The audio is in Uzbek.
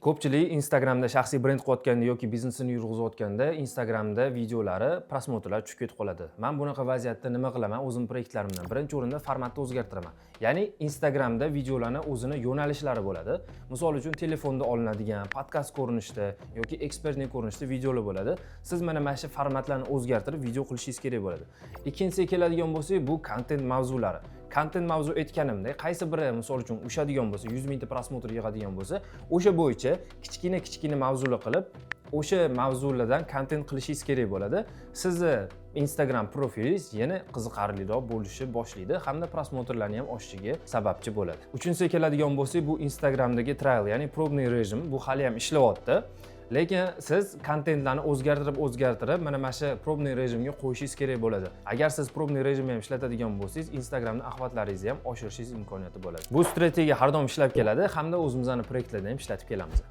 Ko'pchilik Instagramda shaxsiy brend qurayotganda yoki biznesini yurg'izayotganda Instagramda videolari, prosmotrlar tushib ketib qoladi. Men bunaqa vaziyatda nima qilaman? O'zim proyektlarimdan birinchi o'rinda formatni o'zgartiraman. Ya'ni Instagramda videolarni o'zini yo'nalishlari bo'ladi. Misol uchun telefonda olinadigan, podkast ko'rinishda yoki ekspertning ko'rinishda videolar bo'ladi. Siz mana shu formatlarni o'zgartirib video qilishingiz kerak bo'ladi. Ikkinchisiga keladigan bo'lsak, bu kontent mavzulari. Kontent mavzu aytganimda, qaysi biri misol uchun ushadigan bo'lsa, 100 mingta prosmotr yig'adigan bo'lsa, o'sha bo'yicha kichkina mavzular qilib, o'sha mavzulardan kontent qilishingiz kerak bo'ladi. Sizni Instagram profilingiz yana qiziqarliroq bo'lishi boshlaydi hamda prosmotrlarni ham oshishiga sababchi bo'ladi. Uchinchisiga keladigan bo'lsak, bu Instagramdagi trial, ya'ni probniy rejim. Bu hali ham ishlayapti. Lekin siz kontentlarni o'zgartirib, mana shu probniy rejimga qo'yishingiz kerak bo'ladi. Agar siz probniy rejimni ham ishlatadigan bo'lsangiz, Instagramda axlatlaringizni ham oshirishingiz imkoniyati bo'ladi. Bu strategiya har doim ishlab keladi hamda o'zimizning proyektlarda ham ishlatib kelamiz.